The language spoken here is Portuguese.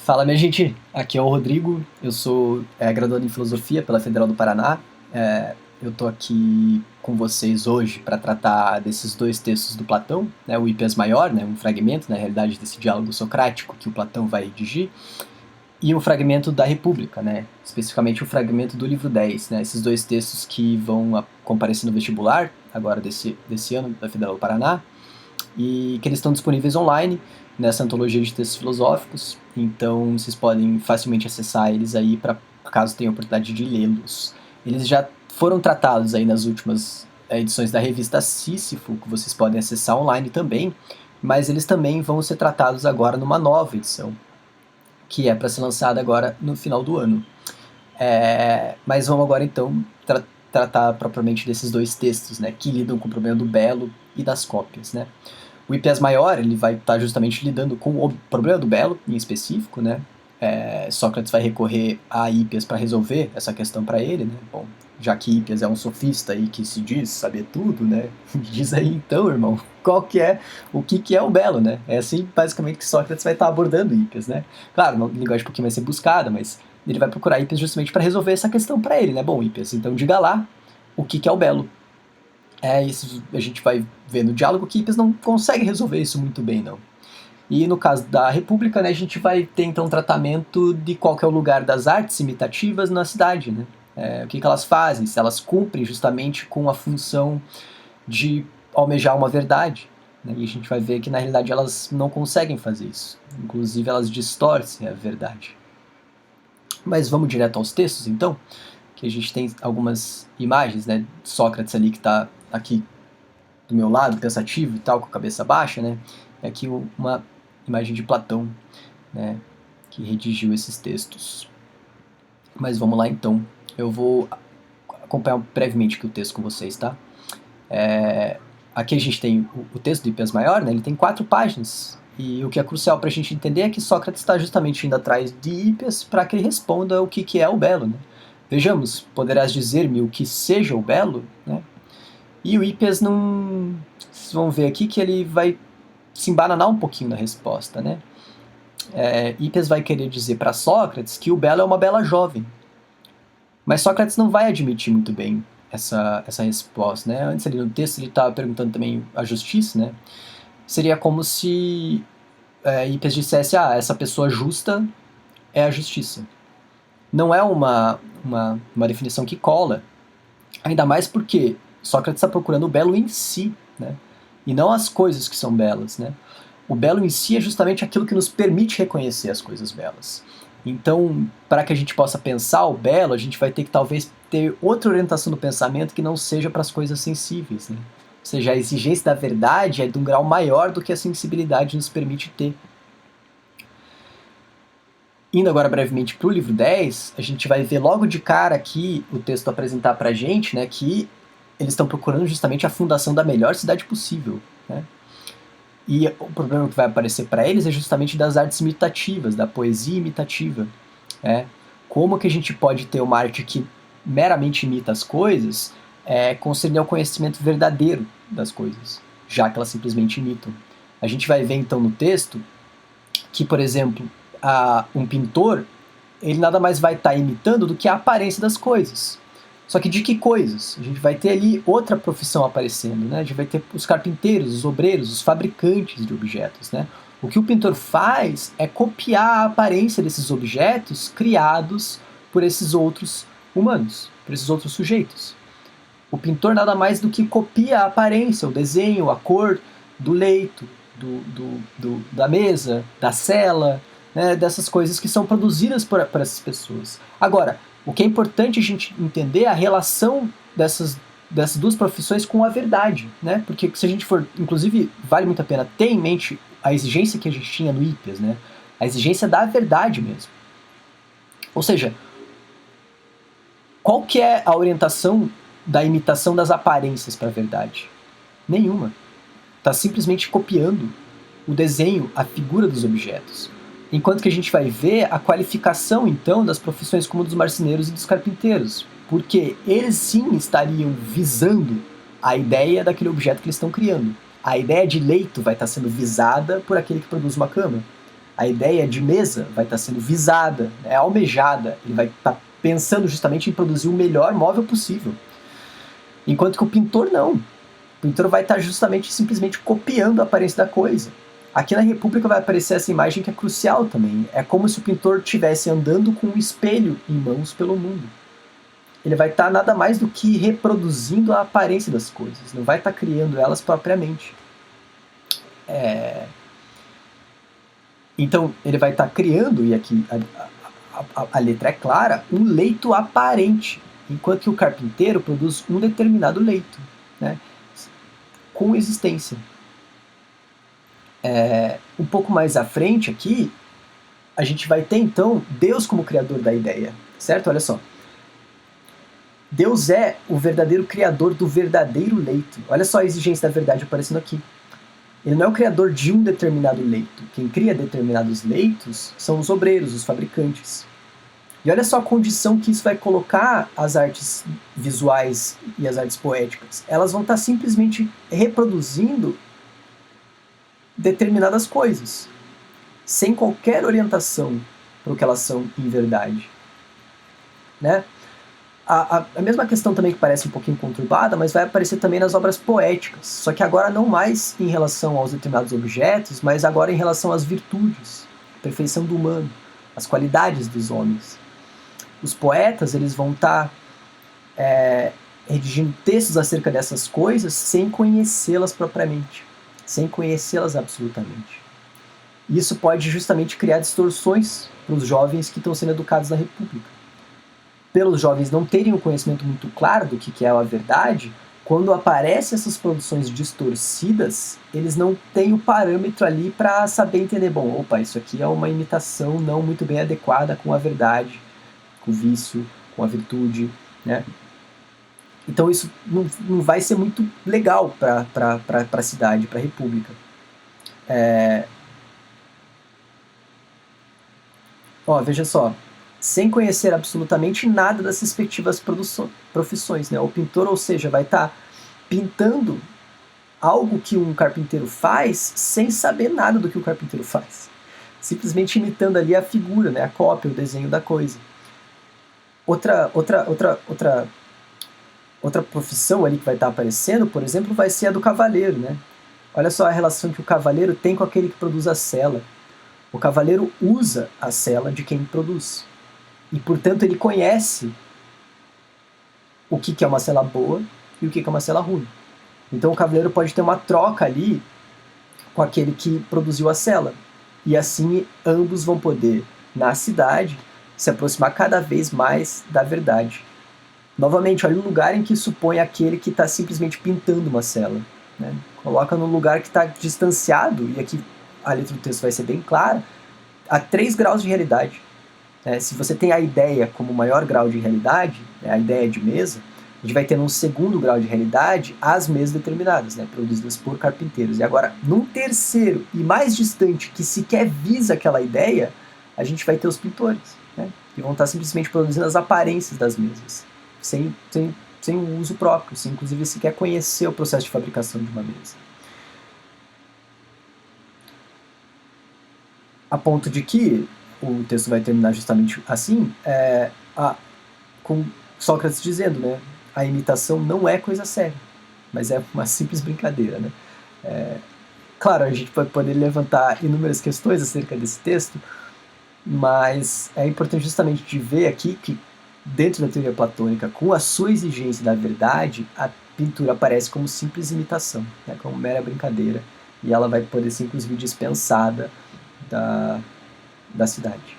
Fala, minha gente. Aqui é o Rodrigo. Eu sou graduando em Filosofia pela Federal do Paraná. Eu tô aqui com vocês hoje para tratar desses dois textos do Platão, né, o Hipias Maior, né, um fragmento, na realidade, desse diálogo socrático que o Platão vai redigir, e o fragmento da República, né, especificamente o fragmento do livro 10, né, esses dois textos que vão comparecer no vestibular, agora desse ano, da Federal do Paraná, e que eles estão disponíveis online nessa antologia de textos filosóficos, então vocês podem facilmente acessar eles aí para caso tenham a oportunidade de lê-los. Eles já foram tratados aí nas últimas edições da revista Sísifo, que vocês podem acessar online também, mas eles também vão ser tratados agora numa nova edição, que é para ser lançada agora no final do ano. Mas vamos agora então tratar propriamente desses dois textos, né, que lidam com o problema do belo e das cópias, né. O Hipias Maior, ele vai estar justamente lidando com o problema do belo, em específico, né. Sócrates vai recorrer a Hipias para resolver essa questão para ele, né. Bom, já que Hipias é um sofista aí que se diz saber tudo, né, diz aí então, irmão, o que é o belo, né. É assim, basicamente, que Sócrates vai estar abordando Hipias, né. Claro, uma linguagem um pouquinho vai ser buscada, mas ele vai procurar Hipias justamente para resolver essa questão para ele, né. Bom, Hipias, então diga lá o que é o belo. Isso a gente vai ver no diálogo que Hipias não consegue resolver isso muito bem, não. E no caso da República, né, a gente vai ter então um tratamento de qual que é o lugar das artes imitativas na cidade, né? O que elas fazem, se elas cumprem justamente com a função de almejar uma verdade, né? E a gente vai ver que na realidade elas não conseguem fazer isso, inclusive elas distorcem a verdade. Mas vamos direto aos textos então, que a gente tem algumas imagens, né? Sócrates ali que está aqui do meu lado, pensativo e tal, com a cabeça baixa, né? É aqui uma imagem de Platão, né? Que redigiu esses textos. Mas vamos lá então. Eu vou acompanhar brevemente aqui o texto com vocês, tá? Aqui a gente tem o texto do Hipias Maior, né? Ele tem 4 páginas. E o que é crucial para a gente entender é que Sócrates está justamente indo atrás de Hipias para que ele responda o que é o belo, né? Vejamos, poderás dizer-me o que seja o belo? Né? E o Hipias não... Vocês vão ver aqui que ele vai se embananar um pouquinho na resposta, né? Hipias vai querer dizer para Sócrates que o belo é uma bela jovem. Mas Sócrates não vai admitir muito bem essa resposta, né? Antes ali no texto ele estava perguntando também a justiça, né? Seria como se Hipias dissesse, essa pessoa justa é a justiça. Não é uma definição que cola, ainda mais porque Sócrates está procurando o belo em si, né? E não as coisas que são belas, né? O belo em si é justamente aquilo que nos permite reconhecer as coisas belas. Então, para que a gente possa pensar o belo, a gente vai ter que talvez ter outra orientação do pensamento que não seja para as coisas sensíveis, né? Ou seja, a exigência da verdade é de um grau maior do que a sensibilidade nos permite ter. Indo agora brevemente para o livro 10, a gente vai ver logo de cara aqui o texto apresentar para a gente, né, que eles estão procurando justamente a fundação da melhor cidade possível, né? E o problema que vai aparecer para eles é justamente das artes imitativas, da poesia imitativa. Né? Como que a gente pode ter uma arte que meramente imita as coisas, concernir ao conhecimento verdadeiro das coisas, já que elas simplesmente imitam. A gente vai ver então no texto que, por exemplo, um pintor, ele nada mais vai estar imitando do que a aparência das coisas. Só que de que coisas? A gente vai ter ali outra profissão aparecendo, né? A gente vai ter os carpinteiros, os obreiros, os fabricantes de objetos, né? O que o pintor faz é copiar a aparência desses objetos criados por esses outros humanos, por esses outros sujeitos. O pintor nada mais do que copia a aparência, o desenho, a cor do leito, da mesa, da cela, né? Dessas coisas que são produzidas por essas pessoas. Agora, o que é importante a gente entender é a relação dessas duas profissões com a verdade, né? Porque se a gente for, inclusive, vale muito a pena ter em mente a exigência que a gente tinha no Hipias, né? A exigência da verdade mesmo. Ou seja, qual que é a orientação da imitação das aparências para a verdade? Nenhuma. Está simplesmente copiando o desenho, a figura dos objetos. Enquanto que a gente vai ver a qualificação, então, das profissões como dos marceneiros e dos carpinteiros. Porque eles, sim, estariam visando a ideia daquele objeto que eles estão criando. A ideia de leito vai estar sendo visada por aquele que produz uma cama. A ideia de mesa vai estar sendo visada, almejada. Ele vai estar pensando justamente em produzir o melhor móvel possível. Enquanto que o pintor não. O pintor vai estar justamente simplesmente copiando a aparência da coisa. Aqui na República vai aparecer essa imagem que é crucial também. É como se o pintor estivesse andando com um espelho em mãos pelo mundo. Ele vai estar nada mais do que reproduzindo a aparência das coisas. Não vai estar criando elas propriamente. Então, ele vai estar criando, e aqui a letra é clara, um leito aparente, enquanto que o carpinteiro produz um determinado leito, né, com existência. Um pouco mais à frente aqui, a gente vai ter então Deus como criador da ideia, certo? Olha só. Deus é o verdadeiro criador do verdadeiro leito. Olha só a exigência da verdade aparecendo aqui. Ele não é o criador de um determinado leito. Quem cria determinados leitos são os obreiros, os fabricantes. E olha só a condição que isso vai colocar as artes visuais e as artes poéticas. Elas vão estar simplesmente reproduzindo determinadas coisas, sem qualquer orientação para o que elas são em verdade. Né? A mesma questão também que parece um pouquinho conturbada, mas vai aparecer também nas obras poéticas, só que agora não mais em relação aos determinados objetos, mas agora em relação às virtudes, a perfeição do humano, as qualidades dos homens. Os poetas eles vão estar redigindo textos acerca dessas coisas sem conhecê-las propriamente, sem conhecê-las absolutamente. Isso pode justamente criar distorções para os jovens que estão sendo educados na República. Pelos jovens não terem um conhecimento muito claro do que é a verdade, quando aparecem essas produções distorcidas, eles não têm o parâmetro ali para saber entender, bom, opa, isso aqui é uma imitação não muito bem adequada com a verdade, com o vício, com a virtude, né? Então isso não vai ser muito legal para a cidade, para a República. Veja só, sem conhecer absolutamente nada das respectivas profissões, né? O pintor, ou seja, vai estar pintando algo que um carpinteiro faz sem saber nada do que o carpinteiro faz. Simplesmente imitando ali a figura, né? A cópia, o desenho da coisa. Outra profissão ali que vai estar aparecendo, por exemplo, vai ser a do cavaleiro, né? Olha só a relação que o cavaleiro tem com aquele que produz a sela. O cavaleiro usa a sela de quem produz. E, portanto, ele conhece o que é uma sela boa e o que é uma sela ruim. Então, o cavaleiro pode ter uma troca ali com aquele que produziu a sela. E, assim, ambos vão poder, na cidade, se aproximar cada vez mais da verdade. Novamente, olha um lugar em que supõe aquele que está simplesmente pintando uma sela. Né? Coloca num lugar que está distanciado, e aqui a letra do texto vai ser bem clara, a 3 graus de realidade. Se você tem a ideia como maior grau de realidade, a ideia de mesa, a gente vai ter num segundo grau de realidade as mesas determinadas, produzidas por carpinteiros. E agora, num terceiro e mais distante, que sequer visa aquela ideia, a gente vai ter os pintores, que vão estar simplesmente produzindo as aparências das mesas, sem um uso próprio, sem inclusive sequer conhecer o processo de fabricação de uma mesa. A ponto de que o texto vai terminar justamente assim, com Sócrates dizendo, a imitação não é coisa séria, mas é uma simples brincadeira. Claro, a gente pode poder levantar inúmeras questões acerca desse texto, mas é importante justamente de ver aqui que, dentro da teoria platônica, com a sua exigência da verdade, a pintura aparece como simples imitação, como mera brincadeira, e ela vai poder ser inclusive dispensada da cidade.